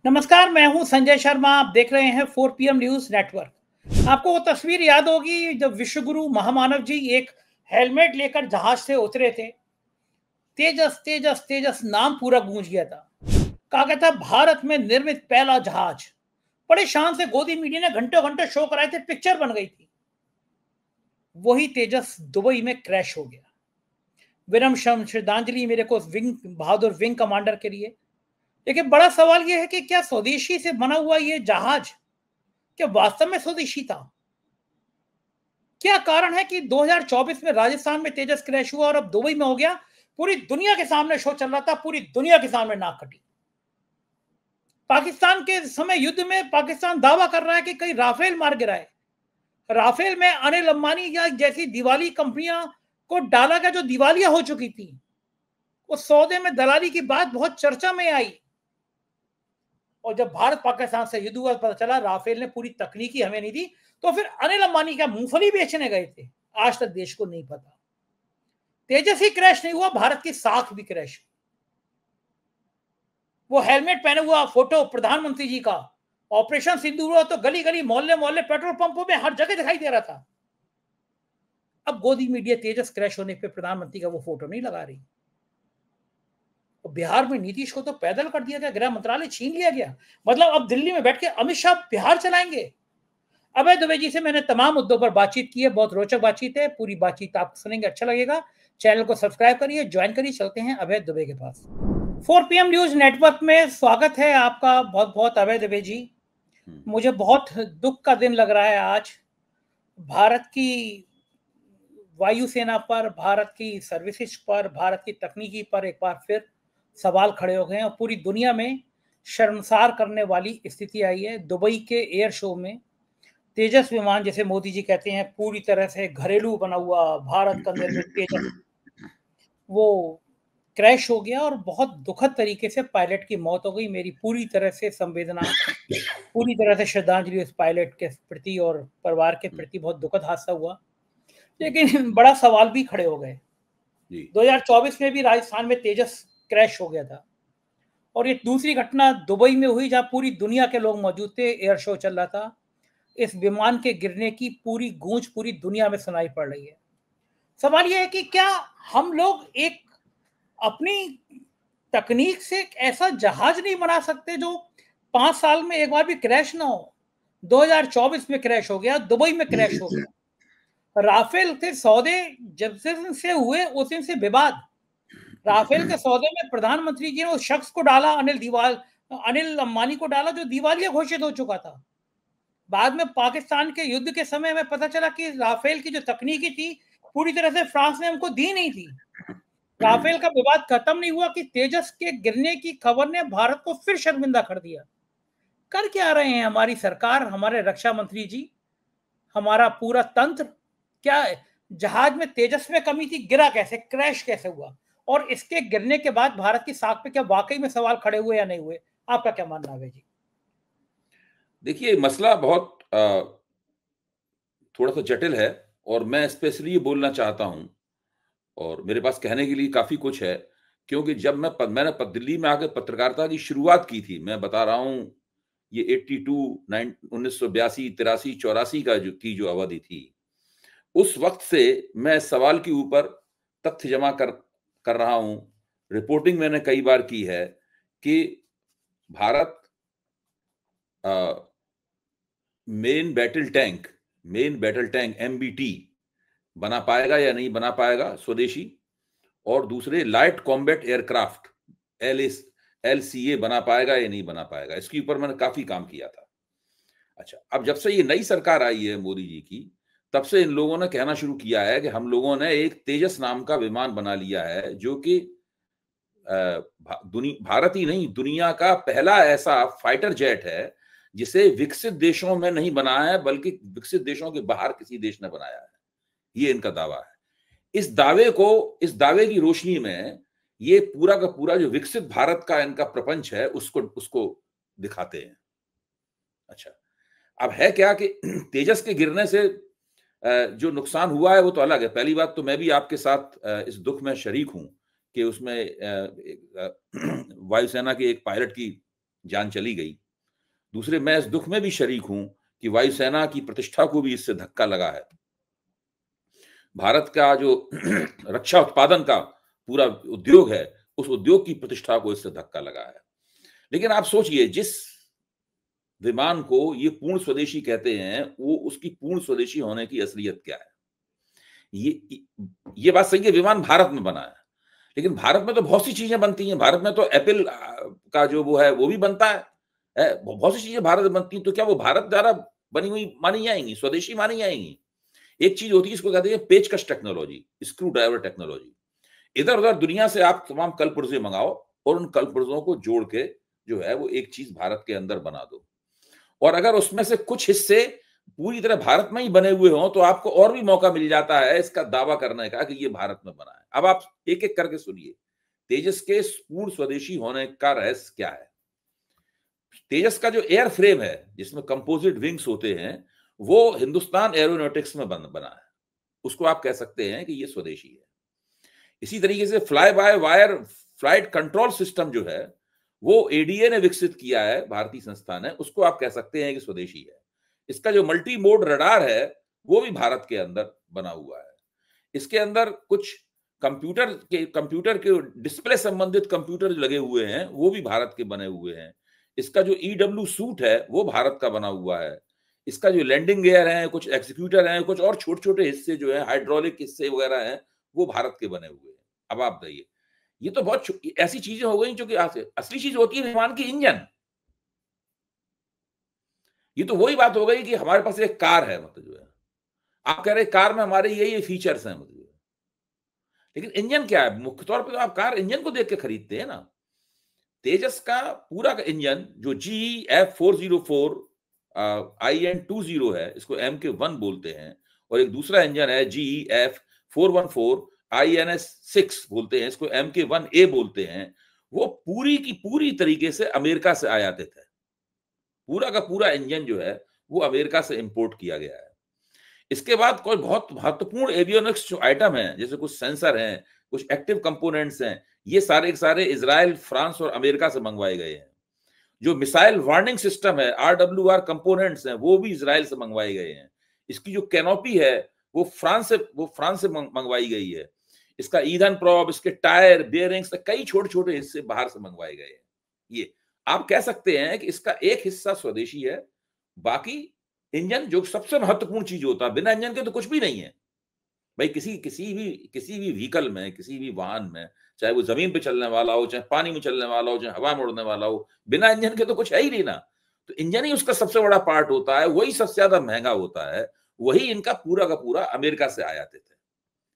नमस्कार, मैं हूं संजय शर्मा। आप देख रहे हैं 4 पीएम न्यूज नेटवर्क। आपको वो तस्वीर याद होगी जब विश्वगुरु महामानव जी एक हेलमेट लेकर जहाज से उतरे थे। तेजस तेजस तेजस नाम पूरा गूंज गया था। कहा गया था भारत में निर्मित पहला जहाज। बड़े शान से गोदी मीडिया ने घंटों घंटे शो कराए थे, पिक्चर बन गई थी। वही तेजस दुबई में क्रैश हो गया। विनम्र श्रद्धांजलि मेरे को विंग बहादुर विंग कमांडर के लिए। लेकिन बड़ा सवाल यह है कि क्या स्वदेशी से बना हुआ यह जहाज क्या वास्तव में स्वदेशी था? क्या कारण है कि 2024 में राजस्थान में तेजस क्रैश हुआ और अब दुबई में हो गया? पूरी दुनिया के सामने शो चल रहा था, पूरी दुनिया के सामने नाक कटी। पाकिस्तान के समय युद्ध में पाकिस्तान दावा कर रहा है कि कई राफेल मार गिराए। राफेल में अनिल अंबानी या जैसी दिवाली कंपनियां को डाला गया जो दिवालिया हो चुकी थी। उस सौदे में दलाली की बात बहुत चर्चा में आई। और जब भारत पाकिस्तान से युद्ध हुआ, पता चला राफेल ने पूरी तकनीकी हमें नहीं दी। तो फिर अनिल अंबानी क्या मूंगफली बेचने गए थे? आज तक देश को नहीं पता। तेजस ही क्रैश नहीं हुआ, भारत की साख भी क्रैश। वो हेलमेट पहने हुआ फोटो प्रधानमंत्री जी का ऑपरेशन सिंदूर हुआ तो गली गली मोहल्ले मोहल्ले पेट्रोल पंपों में हर जगह दिखाई दे रहा था। अब गोदी मीडिया तेजस क्रैश होने पे प्रधानमंत्री का वो फोटो नहीं लगा रही। तो बिहार में नीतीश को तो पैदल कर दिया गया, गृह मंत्रालय छीन लिया गया। मतलब अब दिल्ली में बैठ के अमित शाह बिहार चलाएंगे। अभय दुबे जी से मैंने तमाम मुद्दों पर बातचीत की है, बहुत रोचक बातचीत है। पूरी बातचीत आप सुनेंगे, अच्छा लगेगा। चैनल को सब्सक्राइब करिए, ज्वाइन करिए। चलते हैं अभय दुबे के पास। 4 पीएम न्यूज नेटवर्क में स्वागत है आपका बहुत बहुत अभय दुबे जी। मुझे बहुत दुख का दिन लग रहा है आज। भारत की वायुसेना पर, भारत की सर्विसेज पर, भारत की तकनीकी पर एक बार फिर सवाल खड़े हो गए हैं और पूरी दुनिया में शर्मसार करने वाली स्थिति आई है। दुबई के एयर शो में तेजस विमान, जैसे मोदी जी कहते हैं, पूरी तरह से घरेलू बना हुआ भारत का निर्मित तेजस, वो क्रैश हो गया और बहुत दुखद तरीके से पायलट की मौत हो गई। मेरी पूरी तरह से संवेदना, पूरी तरह से श्रद्धांजलि उस पायलट के प्रति और परिवार के प्रति। बहुत दुखद हादसा हुआ, लेकिन बड़ा सवाल भी खड़े हो गए। 2024 में भी राजस्थान में तेजस क्रैश हो गया था और ये दूसरी घटना दुबई में हुई जहां पूरी दुनिया के लोग मौजूद थे, एयर शो चल रहा था। इस विमान के गिरने की पूरी गूंज पूरी दुनिया में सुनाई पड़ रही है। सवाल यह है कि क्या हम लोग एक अपनी तकनीक से एक ऐसा जहाज नहीं बना सकते जो 5 साल में एक बार भी क्रैश ना हो? 2024 में क्रैश हो गया, दुबई में क्रैश हो गया। राफेल के सौदे जब से हुए उस दिन से विवाद। राफेल के सौदे में प्रधानमंत्री जी ने उस शख्स को डाला, अनिल अंबानी को डाला जो दिवालिया घोषित हो चुका था। बाद में पाकिस्तान के युद्ध के समय में पता चला कि राफेल की जो तकनीकी थी पूरी तरह से फ्रांस ने हमको दी नहीं थी। राफेल का विवाद खत्म नहीं हुआ कि तेजस के गिरने की खबर ने भारत को फिर शर्मिंदा कर दिया। कर क्या रहे हैं हमारी सरकार, हमारे रक्षा मंत्री जी, हमारा पूरा तंत्र? क्या जहाज में तेजस में कमी थी? गिरा कैसे, क्रैश कैसे हुआ? और इसके गिरने के बाद भारत की साख पे क्या वाकई में सवाल खड़े हुए या नहीं हुए? आपका क्या मानना है जी? देखिए, मसला बहुत थोड़ा-सा जटिल है और मैं स्पेशली ये बोलना चाहता हूँ और मेरे पास कहने के लिए काफ़ी कुछ है, क्योंकि जब मैंने दिल्ली में आके पत्रकारिता की शुरुआत की थी, मैं बता रहा हूँ, ये 1982, 83, 84 का जो अवधि थी, उस वक़्त से मैं इस सवाल के ऊपर तथ्य जमा कर रहा हूँ। रिपोर्टिंग मैंने कई बार की है कि Bharat main battle tank MBT बना पाएगा या नहीं बना पाएगा स्वदेशी, और दूसरे लाइट कॉम्बैट एयरक्राफ्ट एलसीए बना पाएगा या नहीं बना पाएगा। इसके ऊपर मैंने काफी काम किया था। अच्छा, अब जब से ये नई सरकार आई है मोदी जी की, तब से इन लोगों ने कहना शुरू किया है कि हम लोगों ने एक तेजस नाम का विमान बना लिया है, जो कि भारत ही नहीं, दुनिया का पहला ऐसा फाइटर जेट है जिसे विकसित देशों में नहीं बनाया है, बल्कि विकसित देशों के बाहर किसी देश ने बनाया है। ये इनका दावा है। इस दावे की रोशनी में ये पूरा का पूरा जो विकसित भारत का इनका प्रपंच है, उसको दिखाते हैं। अच्छा, अब है क्या कि तेजस के गिरने से जो नुकसान हुआ है वो तो अलग है। पहली बात तो मैं भी आपके साथ इस दुख में शरीक हूं कि उसमें वायुसेना के एक पायलट की जान चली गई। दूसरे, मैं इस दुख में भी शरीक हूं कि वायुसेना की प्रतिष्ठा को भी इससे धक्का लगा है। भारत का जो रक्षा उत्पादन का पूरा उद्योग है, उस उद्योग की प्रतिष्ठा को इससे धक्का लगा है। लेकिन आप सोचिए, जिस विमान को ये पूर्ण स्वदेशी कहते हैं, वो उसकी पूर्ण स्वदेशी होने की असलियत क्या है? ये बात सही है, विमान भारत में बना है, लेकिन भारत में तो बहुत सी चीजें बनती हैं। भारत में तो एप्पल का जो वो है वो भी बनता है, बहुत सी चीजें भारत में बनती हैं। तो क्या वो भारत द्वारा बनी हुई मानी जाएंगी, स्वदेशी मानी जाएंगी? एक चीज होती है, इसको कहते हैं पेचकश टेक्नोलॉजी, स्क्रू ड्राइवर टेक्नोलॉजी। इधर उधर दुनिया से आप तमाम कलपुर्जे मंगाओ और उन कलपुर्जों को जोड़ के जो है वो एक चीज भारत के अंदर बना दो। और अगर उसमें से कुछ हिस्से पूरी तरह भारत में ही बने हुए हों तो आपको और भी मौका मिल जाता है इसका दावा करने का कि ये भारत में बना है। अब आप एक एक करके सुनिए, तेजस के पूर्ण स्वदेशी होने का रहस्य क्या है। तेजस का जो एयर फ्रेम है, जिसमें कंपोजिट विंग्स होते हैं, वो हिंदुस्तान एरोनॉटिक्स में बना है। उसको आप कह सकते हैं कि ये स्वदेशी है। इसी तरीके से fly by wire flight control system जो है वो एडीए ने विकसित किया है, भारतीय संस्थान है, उसको आप कह सकते हैं कि स्वदेशी है। इसका जो मल्टी मोड रडार है वो भी भारत के अंदर बना हुआ है। इसके अंदर कुछ कंप्यूटर के डिस्प्ले संबंधित कंप्यूटर लगे हुए हैं, वो भी भारत के बने हुए हैं। इसका जो ईडब्ल्यू सूट है वो भारत का बना हुआ है। इसका जो लैंडिंग गियर है, कुछ एग्जीक्यूटर हैं, कुछ और छोटे छोटे हिस्से जो है हाइड्रोलिक हिस्से वगैरह हैं, वो भारत के बने हुए हैं। अब आप बताइए, ये तो बहुत ऐसी चीजें हो गई जो कि असली चीज होती है विमान की इंजन। ये तो वही बात हो गई कि हमारे पास एक कार है, मतलब जो है आप कह रहे कार में हमारे ये फीचर्स हैं, मतलब, लेकिन इंजन क्या है? मुख्य तौर पे तो आप कार इंजन को देख के खरीदते हैं ना। तेजस का पूरा का इंजन जो GE-F404 IN-20 है, इसको MK1 बोलते हैं, और एक दूसरा इंजन है GE-F414 INS-6 बोलते हैं, इसको MK1A बोलते हैं। वो पूरी की पूरी तरीके से अमेरिका से आयातित है। पूरा का पूरा इंजन जो है वो अमेरिका से इंपोर्ट किया गया है। इसके बाद कोई बहुत महत्वपूर्ण एवियोनिक्स जो आइटम है, जैसे कुछ सेंसर हैं, कुछ एक्टिव कंपोनेंट्स हैं, ये सारे के सारे इजराइल, फ्रांस और अमेरिका से मंगवाए गए हैं। जो मिसाइल वार्निंग सिस्टम है, RWR कंपोनेंट्स हैं, वो भी इजराइल से मंगवाए गए हैं। इसकी जो कैनोपी है वो फ्रांस से मंगवाई गई है। इसका ईंधन प्रॉब, इसके टायर, बेयरिंग्स, कई छोटे छोटे हिस्से बाहर से मंगवाए गए हैं। ये आप कह सकते हैं कि इसका एक हिस्सा स्वदेशी है, बाकी इंजन जो सबसे महत्वपूर्ण चीज होता है, बिना इंजन के तो कुछ भी नहीं है भाई। किसी भी व्हीकल में, किसी भी वाहन में, चाहे वो जमीन पे चलने वाला हो, चाहे पानी में चलने वाला हो, चाहे हवा में उड़ने वाला हो, बिना इंजन के तो कुछ है ही नहीं ना। तो इंजन ही उसका सबसे बड़ा पार्ट होता है, वही सबसे ज्यादा महंगा होता है, वही इनका पूरा का पूरा अमेरिका से आयातित है।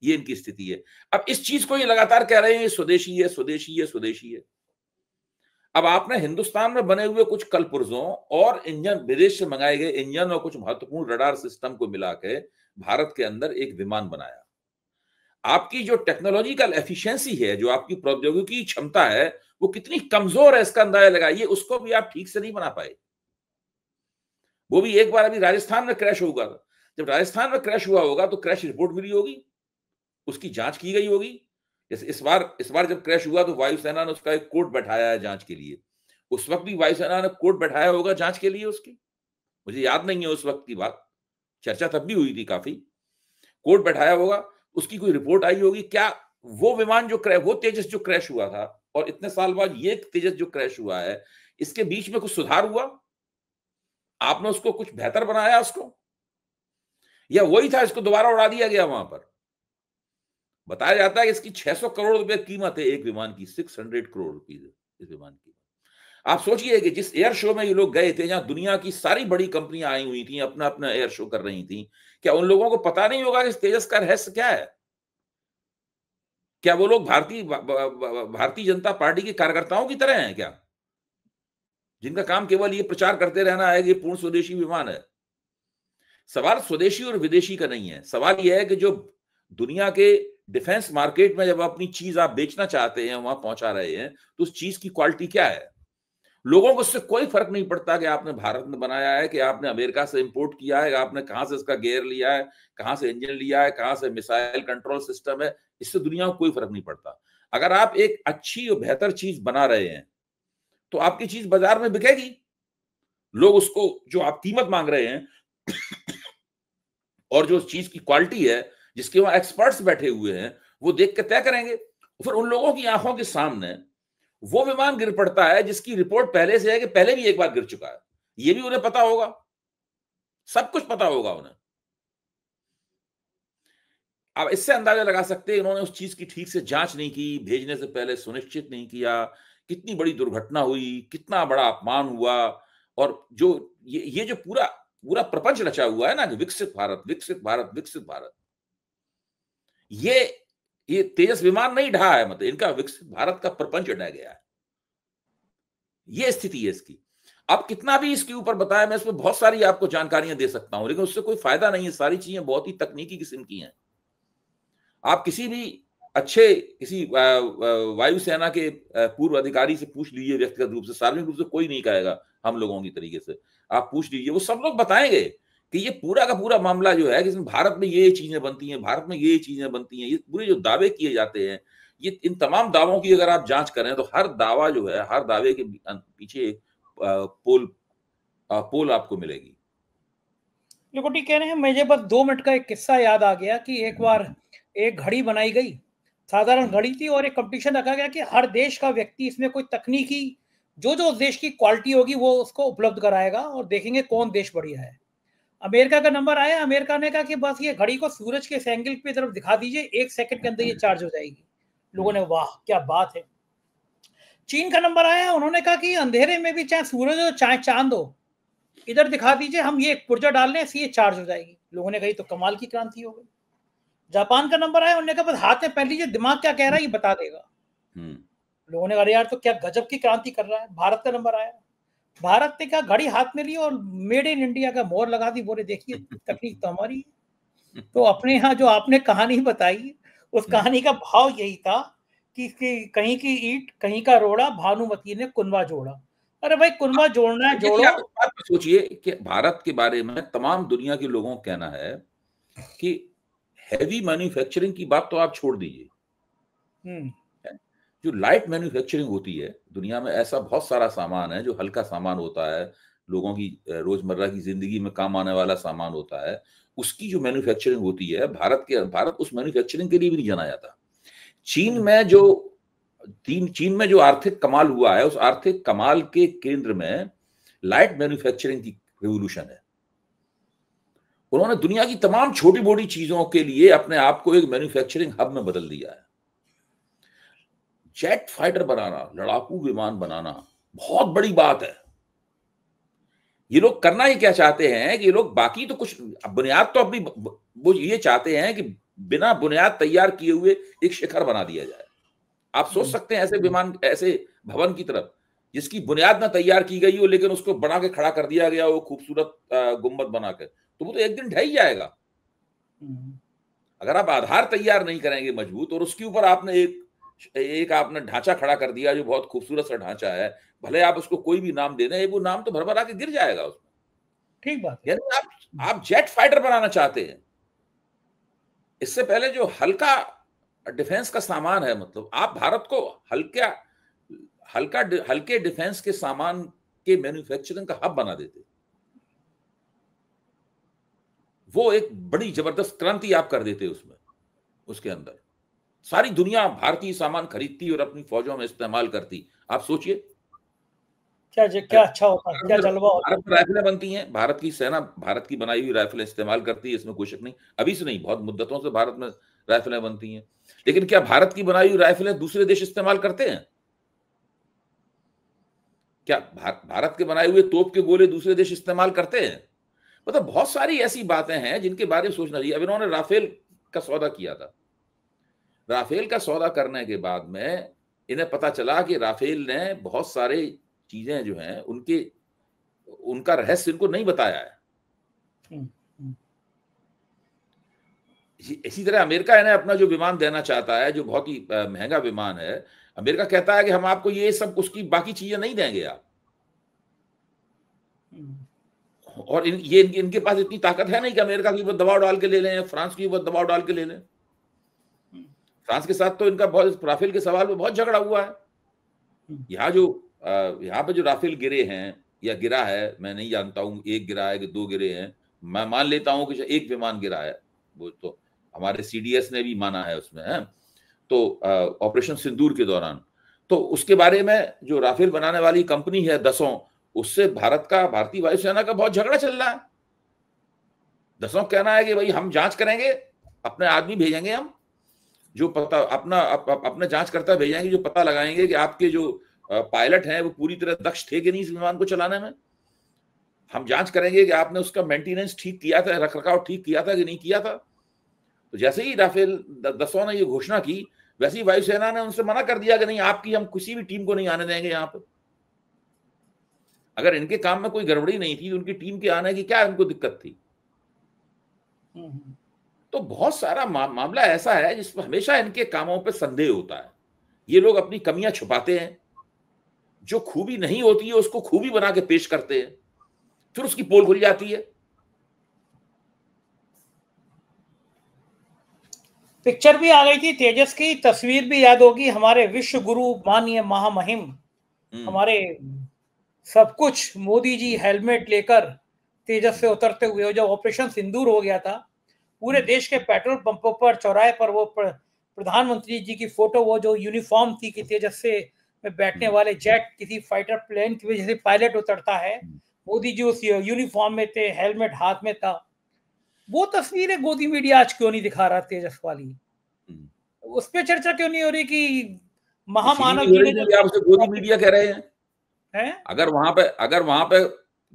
ये इनकी स्थिति है। अब इस चीज को ये लगातार कह रहे हैं स्वदेशी है, स्वदेशी है, स्वदेशी है। अब आपने हिंदुस्तान में बने हुए कुछ कलपुर्जों और इंजन, विदेश से मंगाए गए इंजन और कुछ महत्वपूर्ण रडार सिस्टम को मिला के भारत के अंदर एक विमान बनाया। आपकी जो टेक्नोलॉजिकल एफिशिएंसी है, जो आपकी प्रौद्योगिकी क्षमता है, वो कितनी कमजोर है इसका अंदाजा लगाइए। उसको भी आप ठीक से नहीं बना पाए। वो भी एक बार अभी राजस्थान में क्रैश होगा, जब राजस्थान में क्रैश हुआ होगा तो क्रैश रिपोर्ट मिली होगी, उसकी जांच की गई होगी। जैसे इस बार जब क्रैश हुआ तो वायुसेना ने उसका एक कोर्ट बैठाया है जांच के लिए। उस वक्त भी वायुसेना ने कोर्ट बैठाया होगा जांच के लिए उसकी, मुझे याद नहीं है उस वक्त की बात, चर्चा तब भी हुई थी काफी। कोर्ट बैठाया होगा, उसकी कोई रिपोर्ट आई होगी। क्या वो विमान वो तेजस जो क्रैश हुआ था और इतने साल बाद ये तेजस जो क्रैश हुआ है, इसके बीच में कुछ सुधार हुआ? आपने उसको कुछ बेहतर बनाया उसको, या वही था इसको दोबारा उड़ा दिया गया? वहां पर बताया जाता है कि इसकी 600 करोड़ रुपए कीमत है एक विमान की, 600 करोड़ रुपीज इस विमान की। आप सोचिए कि जिस एयर शो में ये लोग गए थे, जहां दुनिया की सारी बड़ी कंपनियां आई हुई थी, अपना अपना एयर शो कर रही थी, क्या उन लोगों को पता नहीं होगा कि इस तेजस का रहस्य क्या है? क्या वो लोग भारतीय जनता पार्टी के कार्यकर्ताओं की तरह हैं क्या, जिनका काम केवल ये प्रचार करते रहना है कि ये पूर्ण स्वदेशी विमान है? सवाल स्वदेशी और विदेशी का नहीं है। सवाल यह है कि जो दुनिया के डिफेंस मार्केट में जब अपनी चीज आप बेचना चाहते हैं, वहां पहुंचा रहे हैं, तो उस चीज की क्वालिटी क्या है? लोगों को उससे कोई फर्क नहीं पड़ता कि आपने भारत में बनाया है, कि आपने अमेरिका से इंपोर्ट किया है, आपने कहां से इसका गियर लिया है, कहां से इंजन लिया है, कहां से मिसाइल कंट्रोल सिस्टम है। इससे दुनिया को कोई फर्क नहीं पड़ता। अगर आप एक अच्छी और बेहतर चीज बना रहे हैं तो आपकी चीज बाजार में बिकेगी। लोग उसको जो आप कीमत मांग रहे हैं और जो चीज की क्वालिटी है, जिसके वहां एक्सपर्ट्स बैठे हुए हैं, वो देख के तय करेंगे। फिर उन लोगों की आंखों के सामने वो विमान गिर पड़ता है जिसकी रिपोर्ट पहले से है कि पहले भी एक बार गिर चुका है। ये भी उन्हें पता होगा, सब कुछ पता होगा उन्हें। आप इससे अंदाजा लगा सकते हैं इन्होंने उस चीज की ठीक से जांच नहीं की, भेजने से पहले सुनिश्चित नहीं किया, कितनी बड़ी दुर्घटना हुई, कितना बड़ा अपमान हुआ। और जो ये जो पूरा पूरा प्रपंच रचा हुआ है ना कि विकसित भारत, विकसित भारत, विकसित भारत, ये तेजस विमान नहीं ढहा है, मतलब इनका विकसित भारत का प्रपंच ढह गया है। ये स्थिति है इसकी। अब कितना भी इसके ऊपर बताया, मैं इसमें बहुत सारी आपको जानकारियां दे सकता हूं, लेकिन उससे कोई फायदा नहीं है। सारी चीजें बहुत ही तकनीकी किस्म की हैं। आप किसी भी अच्छे किसी वायुसेना के पूर्व अधिकारी से पूछ लीजिए, व्यक्तिगत रूप से, सार्वजनिक रूप से कोई नहीं कहेगा हम लोगों की तरीके से। आप पूछ लीजिए, वो सब लोग बताएंगे कि ये पूरा का पूरा मामला जो है कि भारत में ये चीजें बनती हैं, भारत में ये चीजें बनती हैं। ये पूरे जो दावे किए जाते हैं, ये इन तमाम दावों की अगर आप जांच करें तो हर दावा जो है, हर दावे के पीछे पोल आपको मिलेगी। लिकोटी कह रहे हैं, मुझे बस 2 मिनट का एक किस्सा याद आ गया कि एक बार एक घड़ी बनाई गई, साधारण घड़ी थी, और एक कंपटीशन रखा गया कि हर देश का व्यक्ति इसमें कोई तकनीकी जो उस देश की क्वालिटी होगी वो उसको उपलब्ध कराएगा और देखेंगे कौन देश बढ़िया है। अमेरिका का नंबर आया। अमेरिका ने कहा कि बस ये घड़ी को सूरज के एंगल की तरफ दिखा दीजिए, 1 सेकंड के अंदर ये चार्ज हो जाएगी। लोगों ने वाह क्या बात है। चीन का नंबर आया। उन्होंने कहा कि अंधेरे में भी चाहे सूरज हो चाहे चांद हो, इधर दिखा दीजिए, हम ये एक पुर्जा डाल लें, ये चार्ज हो जाएगी। लोगों ने कही तो कमाल की क्रांति हो गई। जापान का नंबर आया। उन्होंने कहा बस हाथ में पहन लीजिए, दिमाग क्या कह रहा है ये बता देगा। लोगों ने कहा यार तो क्या गजब की क्रांति कर रहा है। भारत का नंबर आया। भारत ने कहा घड़ी हाथ में ली और मेड इन इंडिया का मोहर लगा दी। बोले देखिए तकनीक तो हमारी है। तो अपने यहाँ जो आपने कहानी बताई, उस कहानी का भाव यही था कि कहीं की ईंट कहीं का रोड़ा, भानुमती ने कुनबा जोड़ा। अरे भाई कुनबा जोड़ना है जोड़ो। आप बात सोचिए कि भारत के बारे में तमाम दुनिया के लोगों का कहना है कि हैवी मैन्युफैक्चरिंग की बात तो आप छोड़ दीजिए, जो लाइट मैन्युफैक्चरिंग होती है दुनिया में, ऐसा बहुत सारा सामान है जो हल्का सामान होता है, लोगों की रोजमर्रा की जिंदगी में काम आने वाला सामान होता है, उसकी जो मैन्युफैक्चरिंग होती है, भारत उस मैन्युफैक्चरिंग के लिए भी नहीं जाना जाता। चीन में जो आर्थिक कमाल हुआ है, उस आर्थिक कमाल के केंद्र में लाइट मैन्युफैक्चरिंग की रिवोल्यूशन है। उन्होंने दुनिया की तमाम छोटी मोटी चीजों के लिए अपने आप को एक मैन्युफैक्चरिंग हब में बदल दिया है। जेट फाइटर बनाना, लड़ाकू विमान बनाना बहुत बड़ी बात है। ये लोग करना ही क्या चाहते हैं कि ये लोग बाकी तो कुछ बुनियाद तो अपनी, वो ये चाहते हैं कि बिना बुनियाद तैयार किए हुए एक शिखर बना दिया जाए। आप सोच सकते हैं ऐसे विमान, ऐसे भवन की तरफ जिसकी बुनियाद ना तैयार की गई हो, लेकिन उसको बना के खड़ा कर दिया गया हो खूबसूरत गुंबद बना के, तो वो तो एक दिन ढह ही जाएगा। अगर आप आधार तैयार नहीं करेंगे मजबूत, और उसके ऊपर आपने एक आपने ढांचा खड़ा कर दिया जो बहुत खूबसूरत सा ढांचा है, भले आप उसको कोई भी नाम दे दें, वो नाम तो भरभरा के गिर जाएगा उसमें। ठीक बात। यानी आप जेट फाइटर बनाना चाहते हैं, इससे पहले जो हल्का डिफेंस का सामान है, मतलब आप भारत को हल्के डिफेंस के सामान के मैन्युफैक्चरिंग का हब बना देते, वो एक बड़ी जबरदस्त क्रांति आप कर देते उसमें। उसके अंदर सारी दुनिया भारतीय सामान खरीदती और अपनी फौजों में इस्तेमाल करती। आप सोचिए क्या अच्छा होता, क्या जलवा होता। भारत में राइफलें बनती हैं, भारत की सेना भारत की बनाई हुई राइफलें इस्तेमाल करती है, इसमें कोई शक नहीं। अभी से नहीं, बहुत मुद्दतों से भारत में राइफलें बनती हैं। लेकिन क्या भारत की बनाई हुई राइफलें दूसरे देश इस्तेमाल करते हैं? क्या भारत के बनाए हुए तोप के गोले दूसरे देश इस्तेमाल करते हैं? मतलब बहुत सारी ऐसी बातें हैं जिनके बारे में सोचना चाहिए। अब इन्होंने राफेल का सौदा किया था। राफेल का सौदा करने के बाद में इन्हें पता चला कि राफेल ने बहुत सारे चीजें जो हैं उनका रहस्य इनको नहीं बताया है। इसी तरह अमेरिका इन्हें अपना जो विमान देना चाहता है, जो बहुत ही महंगा विमान है, अमेरिका कहता है कि हम आपको ये सब उसकी बाकी चीजें नहीं देंगे आप। और इनके पास इतनी ताकत है नहीं कि अमेरिका के ऊपर दबाव डाल के ले लें, फ्रांस के ऊपर दबाव डाल के ले लें। फ्रांस के साथ तो इनका बहुत राफेल के सवाल में बहुत झगड़ा हुआ है। यहाँ जो यहाँ पे जो राफेल गिरे हैं या गिरा है, मैं नहीं जानता हूँ एक गिरा है कि 2 गिरे हैं, मैं मान लेता हूँ कि एक विमान गिरा है, वो तो हमारे सीडीएस ने भी माना है उसमें है, तो ऑपरेशन सिंदूर के दौरान। तो उसके बारे में जो राफेल बनाने वाली कंपनी है 10, उससे भारतीय वायुसेना का बहुत झगड़ा चल रहा है। 10 कहना है कि भाई हम जांच करेंगे, अपने आदमी भेजेंगे, हम जो पता अपना जांचकर्ता भेजेंगे जो पता लगाएंगे कि आपके जो पायलट हैं वो पूरी तरह दक्ष थे कि नहीं इस विमान को चलाने में। हम जांच करेंगे कि आपने उसका मेंटेनेंस ठीक किया था, रखरखाव ठीक किया था कि नहीं किया था। तो जैसे ही राफेल 10 ने ये घोषणा की, वैसे ही वायुसेना ने उनसे मना कर दिया कि नहीं, आपकी हम किसी भी टीम को नहीं आने देंगे यहाँ पर। अगर इनके काम में कोई गड़बड़ी नहीं थी, उनकी टीम के आने की क्या इनको दिक्कत थी? तो बहुत सारा मामला ऐसा है जिसमें हमेशा इनके कामों पे संदेह होता है। ये लोग अपनी कमियां छुपाते हैं, जो खूबी नहीं होती है उसको खूबी बना के पेश करते हैं, फिर उसकी पोल खुल जाती है। पिक्चर भी आ गई थी तेजस की, तस्वीर भी याद होगी, हमारे विश्व गुरु माननीय महामहिम, हमारे सब कुछ मोदी जी हेलमेट लेकर तेजस से उतरते हुए, जब ऑपरेशन सिंदूर हो गया था, पूरे देश के पेट्रोल पंपों पर, चौराहे पर वो प्रधानमंत्री जी की फोटो, वो जो यूनिफॉर्म थी कि तेजस से में बैठने वाले जेट किसी फाइटर प्लेन की वजह से पायलट उतरता है, मोदी जी उस यूनिफॉर्म में थे, हेलमेट हाथ में था। वो तस्वीरें गोदी मीडिया आज क्यों नहीं दिखा रहा तेजस वाली? उस पर चर्चा क्यों नहीं हो रही कि महामानव जी ने आप उसे गोदी मीडिया कह रहे हैं? अगर वहां पे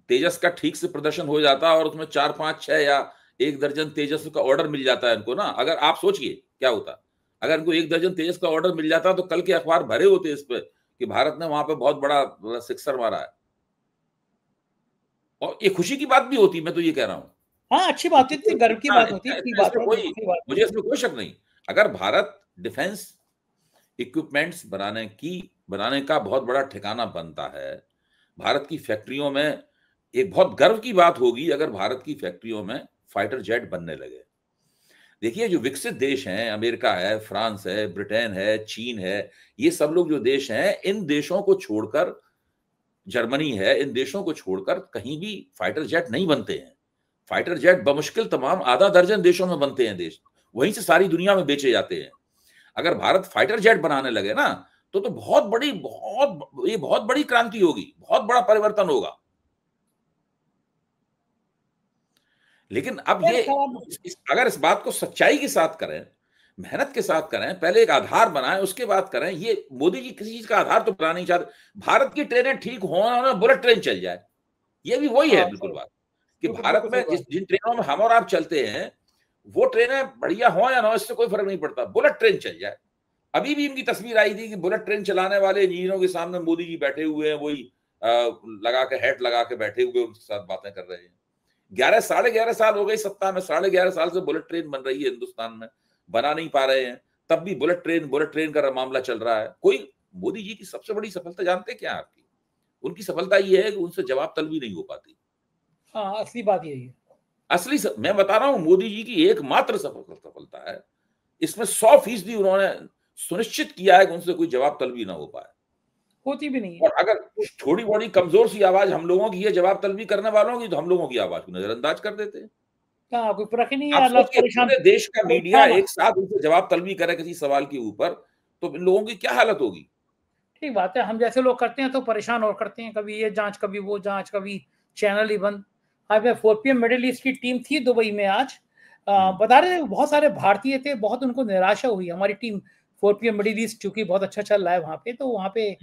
तेजस का ठीक से प्रदर्शन हो जाता और उसमें 4, 5, 6 या 1 दर्जन तेजस का ऑर्डर मिल जाता है इनको ना, अगर आप सोचिए क्या होता, अगर इनको 1 दर्जन तेजस का ऑर्डर मिल जाता तो कल के अखबार भरे होते इस पे कि भारत ने वहां पे बहुत बड़ा सिक्सर मारा है, और ये खुशी की बात भी होती, मैं तो ये कह रहा हूं। हाँ, अच्छी बात थी, गर्व की बात होती है, मुझे इसमें कोई शक नहीं। अगर भारत डिफेंस इक्विपमेंट्स बनाने का बहुत बड़ा ठिकाना बनता है, भारत की फैक्ट्रियों में एक बहुत गर्व की बात होगी अगर भारत की फैक्ट्रियों में फाइटर जेट बनने लगे। देखिए, जो विकसित देश हैं, अमेरिका है, फ्रांस है, ब्रिटेन है, चीन है, ये सब लोग जो देश हैं, इन देशों को छोड़कर, जर्मनी है, इन देशों को छोड़कर कहीं भी फाइटर जेट नहीं बनते हैं। फाइटर जेट बमुश्किल तमाम आधा दर्जन देशों में बनते हैं, देश वहीं से सारी दुनिया में बेचे जाते हैं। अगर भारत फाइटर जेट बनाने लगे ना, तो बहुत बड़ी क्रांति होगी, बहुत बड़ा परिवर्तन होगा। लेकिन अब ये अगर इस बात को सच्चाई के साथ करें, मेहनत के साथ करें, पहले एक आधार बनाएं, उसके बाद करें। ये मोदी जी किसी चीज का आधार तो बनाना नहीं चाहते। भारत की ट्रेनें ठीक हो और बुलेट ट्रेन चल जाए, ये भी वही है बिल्कुल बात कि भारत में जिन ट्रेनों में हम और आप चलते हैं, वो ट्रेनें बढ़िया हो या ना हो, इससे कोई फर्क नहीं पड़ता, बुलेट ट्रेन चल जाए। अभी भी इनकी तस्वीर आई थी कि बुलेट ट्रेन चलाने वाले इंजीनियरों के सामने मोदी जी बैठे हुए हैं, वही लगा के हैट लगा के बैठे हुए उनके साथ बातें कर रहे हैं। 11-11.5 साल हो गए सत्ता में, 11.5 साल से बुलेट ट्रेन बन रही है हिंदुस्तान में, बना नहीं पा रहे हैं, तब भी बुलेट ट्रेन का मामला चल रहा है। कोई मोदी जी की सबसे बड़ी सफलता जानते क्या आपकी? उनकी सफलता ये है कि उनसे जवाब तलबी नहीं हो पाती। हाँ, असली बात यही है। मैं बता रहा हूं, मोदी जी की एकमात्र सफलता है, इसमें 100% उन्होंने सुनिश्चित किया है कि उनसे कोई जवाब तलबी ना हो पाए, होती भी नहीं है। और अगर थोड़ी बड़ी कमजोर सी आवाज हम लोगों की है जवाब तलबी करने वालों की, तो हम लोगों की आवाज को नजरअंदाज कर देते हैं। कोई फर्क ही नहीं है। आप सोचिए, पूरे देश का मीडिया एक साथ उनसे जवाब तलबी करे किसी सवाल के ऊपर, तो इन लोगों की क्या हालत होगी? ठीक बात है, हम जैसे लोग करते हैं तो परेशान और करते हैं, कभी ये जांच, कभी वो जांच, कभी चैनल ही बंद। आज 4 PM मिडिल ईस्ट की टीम थी दुबई में आज, बता रहे थे बहुत सारे भारतीय थे, बहुत उनको निराशा हुई। हमारी टीम 4 PM मिडिल ईस्ट चूंकि बहुत अच्छा चल रहा है वहां पे, तो वहां पे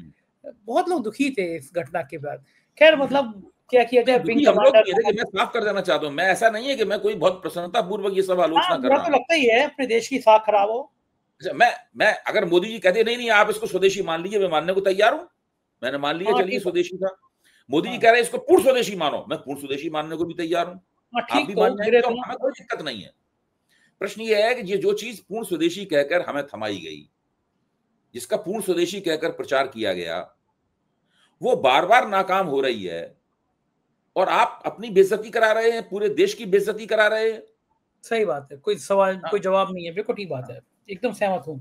बहुत लोग दुखी थे इस घटना के बाद। खैर, मतलब क्या किया जाए, विंग कमांडर। मैं साफ कर देना चाहता हूँ, मैं ऐसा नहीं है कि मैं कोई बहुत प्रसन्नता पूर्वक ये सब आलोचना कर रहा हूँ। तो लगता ही है अपने देश की साख खराब हो। मैं अगर मोदी जी कहते नहीं आप इसको स्वदेशी मान लीजिए, मैं मानने को तैयार हूं। मैंने मान लिया, चलिए स्वदेशी था। मोदी जी कह रहे हैं इसको पूर्ण स्वदेशी मानो, मैं पूर्ण स्वदेशी मानने को भी तैयार हूं। आप भी मान जाएंगे तो हमें कोई दिक्कत नहीं है। प्रश्न ये है कि ये जो चीज पूर्ण स्वदेशी कहकर हमें थमाई गई, जिसका पूर्ण स्वदेशी कहकर प्रचार किया गया, वो बार बार नाकाम हो रही है, और आप अपनी बेइज्जती करा रहे हैं, पूरे देश की बेइज्जती करा रहे हैं। सही बात है, कोई सवाल कोई जवाब नहीं है, बिल्कुल ठीक बात है, एकदम सहमत हूं।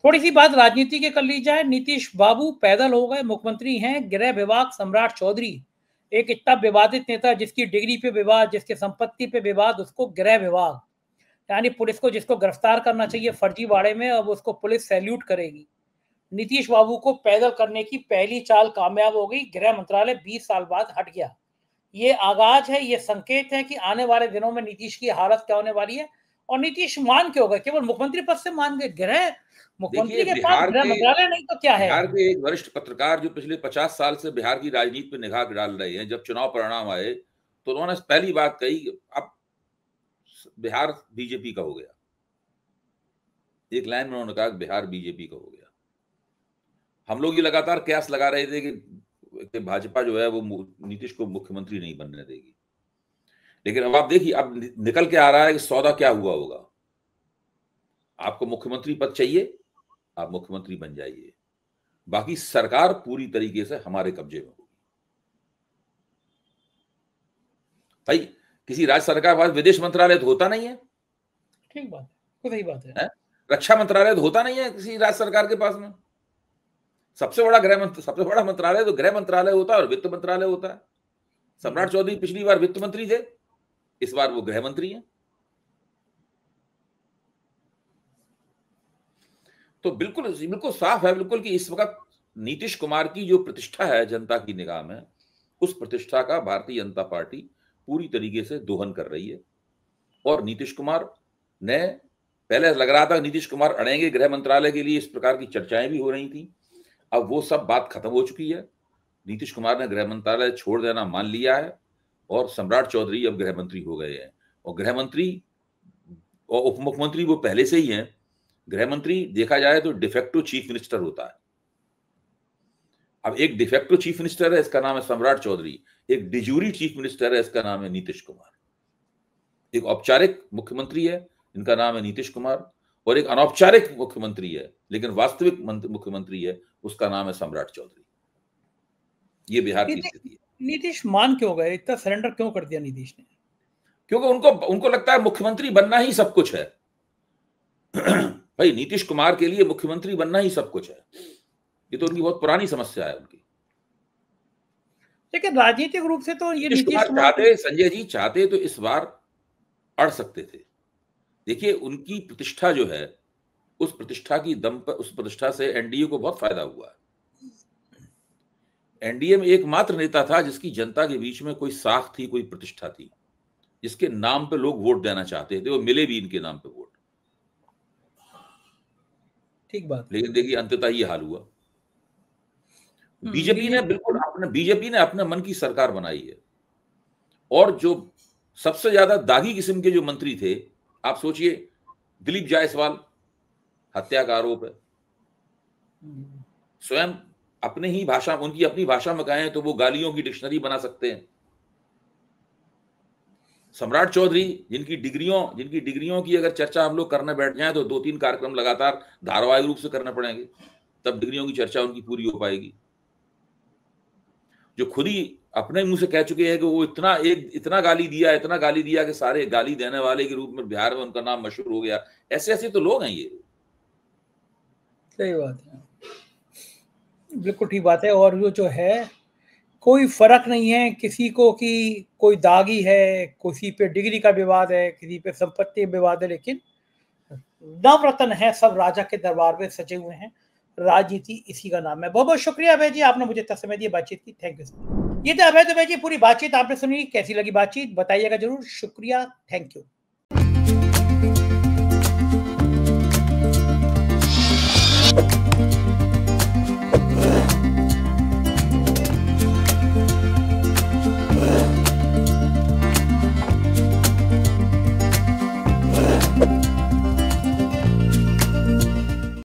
थोड़ी सी बात राजनीति के कर ली जाए। नीतीश बाबू पैदल हो गए, मुख्यमंत्री हैं। गृह विभाग सम्राट चौधरी, एक इतना विवादित नेता जिसकी डिग्री पे विवाद, जिसके संपत्ति पे विवाद, उसको गृह विभाग यानी पुलिस को जिसको गिरफ्तार करना चाहिए फर्जीवाड़े में, अब उसको पुलिस सैल्यूट करेगी। नीतीश बाबू को पैदल करने की पहली चाल कामयाब हो गई। गृह मंत्रालय 20 साल बाद हट गया। ये आगाज है, ये संकेत है कि आने वाले दिनों में नीतीश की हालत क्या होने वाली है। और नीतीश मान क्यों गए? केवल मुख्यमंत्री पद से मान गए? गृह मुख्यमंत्री के पास गृह मंत्रालय नहीं तो क्या है? बिहार के एक वरिष्ठ पत्रकार जो पिछले 50 साल से बिहार की राजनीति पर निगाह डाल रहे हैं, जब चुनाव परिणाम आए तो उन्होंने पहली बात कही, अब बिहार बीजेपी का हो गया। एक लाइन में उन्होंने कहा बिहार बीजेपी का हो गया। हम लोग ये लगातार कयास लगा रहे थे कि भाजपा जो है वो नीतीश को मुख्यमंत्री नहीं बनने देगी, लेकिन अब आप देखिए, अब निकल के आ रहा है कि सौदा क्या हुआ होगा। आपको मुख्यमंत्री पद चाहिए, आप मुख्यमंत्री बन जाइए, बाकी सरकार पूरी तरीके से हमारे कब्जे में होगी। भाई किसी राज्य सरकार के पास विदेश मंत्रालय तो होता नहीं है। ठीक बात है, सही बात है। रक्षा मंत्रालय तो होता नहीं है किसी राज्य सरकार के पास में। सबसे बड़ा मंत्रालय तो गृह मंत्रालय होता है और वित्त मंत्रालय होता है। सम्राट चौधरी पिछली बार वित्त मंत्री थे, इस बार वो गृह मंत्री हैं। तो बिल्कुल साफ है बिल्कुल कि इस वक्त नीतीश कुमार की जो प्रतिष्ठा है जनता की निगाह में, उस प्रतिष्ठा का भारतीय जनता पार्टी पूरी तरीके से दोहन कर रही है। और नीतीश कुमार ने, पहले लग रहा था नीतीश कुमार अड़ेंगे गृह मंत्रालय के लिए, इस प्रकार की चर्चाएं भी हो रही थी। अब वो सब बात खत्म हो चुकी है। नीतीश कुमार ने गृह मंत्रालय छोड़ देना मान लिया है और सम्राट चौधरी अब गृह मंत्री हो गए हैं। और गृह मंत्री और उप मुख्यमंत्री वो पहले से ही हैं। गृह मंत्री देखा जाए तो डिफेक्टो चीफ मिनिस्टर होता है। अब एक डिफेक्टो चीफ मिनिस्टर है, इसका नाम है सम्राट चौधरी। एक डिजूरी चीफ मिनिस्टर है, इसका नाम है नीतीश कुमार। एक औपचारिक मुख्यमंत्री है, इनका नाम है नीतीश कुमार, और एक अनौपचारिक मुख्यमंत्री है लेकिन वास्तविक मुख्यमंत्री है, उसका नाम है सम्राट चौधरी। ये बिहार की स्थिति है। नीतीश मान क्यों गए? इतना सरेंडर क्यों कर दिया नीतीश ने? क्योंकि उनको लगता है मुख्यमंत्री बनना ही सब कुछ है। भाई नीतीश कुमार के लिए मुख्यमंत्री बनना ही सब कुछ है। ये तो उनकी बहुत पुरानी समस्या है उनकी। लेकिन राजनीतिक रूप से तो ये नीतीश कुमार चाहते, संजय जी चाहते तो इस बार अड़ सकते थे। देखिए उनकी प्रतिष्ठा जो है, उस प्रतिष्ठा की दम पर, उस प्रतिष्ठा से एनडीए को बहुत फायदा हुआ। एनडीए में एकमात्र नेता था जिसकी जनता के बीच में कोई साख थी, कोई प्रतिष्ठा थी, जिसके नाम पे लोग वोट देना चाहते थे, वो मिले भी इनके नाम पे वोट। ठीक बात। लेकिन देखिए अंततः ये हाल हुआ। बीजेपी ने अपने मन की सरकार बनाई है। और जो सबसे ज्यादा दागी किस्म के जो मंत्री थे, आप सोचिए, दिलीप जायसवाल, हत्या का आरोप है। स्वयं अपने ही भाषा, उनकी अपनी भाषा में कहें तो वो गालियों की डिक्शनरी बना सकते हैं। सम्राट चौधरी, जिनकी डिग्रियों की अगर चर्चा हम लोग करने बैठ जाएं तो 2-3 कार्यक्रम लगातार धारावाहिक रूप से करने पड़ेंगे, तब डिग्रियों की चर्चा उनकी पूरी हो पाएगी। जो खुद ही अपने मुंह से कह चुके हैं कि वो इतना गाली दिया कि सारे गाली देने वाले के रूप में बिहार में उनका नाम मशहूर हो गया। ऐसे तो लोग हैं ये। सही बात है, बिल्कुल ठीक बात है। और वो जो है, कोई फर्क नहीं है किसी को कि कोई दागी है, किसी पे डिग्री का विवाद है, किसी पे संपत्ति विवाद है, लेकिन नवरत्न है, सब राजा के दरबार में सजे हुए हैं। राजनीति इसी का नाम है। बहुत बहुत शुक्रिया अभय जी, आपने मुझे इतना समय दिया बातचीत की। Thank you. ये था अभय दुबे जी। पूरी बातचीत आपने सुनी, कैसी लगी बातचीत बताइएगा जरूर। शुक्रिया, थैंक यू।